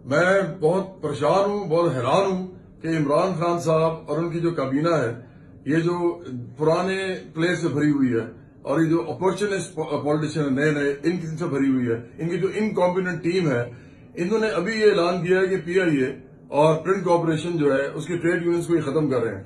मैं बहुत परेशान हूं, बहुत हैरान हूं कि इमरान खान साहब और उनकी जो काबीना है, ये जो पुराने प्लेयर से भरी हुई है और ये जो अपॉर्चुनिस्ट पॉलिटिशियन नए नए इनकी से भरी हुई है, इनकी जो इनकॉम्पिटेंट टीम है, इन्होंने अभी ये ऐलान किया है कि पीआईए और प्रिंट कॉर्पोरेशन जो है उसकी ट्रेड यूनियंस को ये खत्म कर रहे हैं।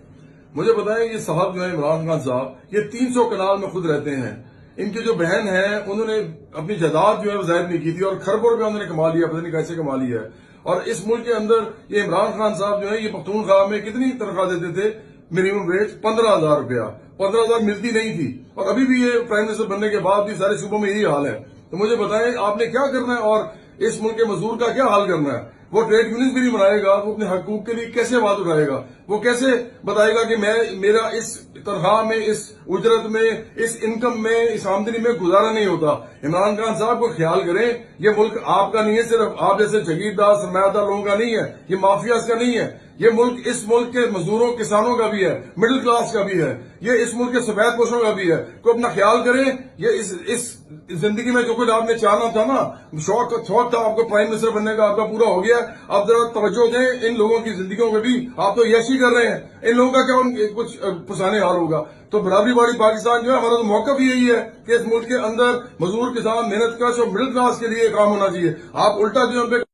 मुझे बताएं, ये साहब जो है इमरान खान साहब, ये 300 कनाल में खुद रहते हैं। इनकी जो बहन है उन्होंने अपनी जायदाद जो है जाहिर नहीं की थी और खरबों रुपया उन्होंने कमा लिया, पता नहीं कैसे कमा लिया है। और इस मुल्क के अंदर ये इमरान खान साहब जो है ये पख्तूनख्वा में कितनी तनख्वाह देते थे? मिनिमम वेज 15,000 रुपया, 15,000 मिलती नहीं थी। और अभी भी ये प्राइम मिनिस्टर बनने के बाद भी सारे सूबों में यही हाल है। तो मुझे बताएं, आपने क्या करना है और इस मुल्क के मजदूर का क्या हाल करना है? वो ट्रेड यूनियन भी नहीं बनाएगा, वो अपने हकूक के लिए कैसे आवाज उठाएगा? वो कैसे बताएगा कि मेरा इस तनख्वाह में, इस उजरत में, इस इनकम में, इस आमदनी में गुजारा नहीं होता? इमरान खान साहब को ख्याल करें, ये मुल्क आपका नहीं है, सिर्फ आप जैसे जगीरदार सरमायादार लोगों का नहीं है, ये माफियाज का नहीं है। ये मुल्क इस मुल्क के मजदूरों, किसानों का भी है, मिडिल क्लास का भी है, ये इस मुल्क के सफेद पोशों का भी है। तो अपना ख्याल करें। ये इस जिंदगी में जो कुछ आपने चाहना था ना, शौक था आपको प्राइम मिनिस्टर बनने का, आपका पूरा हो गया। अब जरा तवज्जो दें इन लोगों की जिंदगियों में भी। आप तो यश ही कर रहे हैं, इन लोगों का क्या कुछ पुराने हाल होगा? तो बराबरी वाली पाकिस्तान जो है, हमारा तो मौका भी यही है कि इस मुल्क के अंदर मजदूर, किसान, मेहनत कश और मिडिल क्लास के लिए काम होना चाहिए। आप उल्टा जो है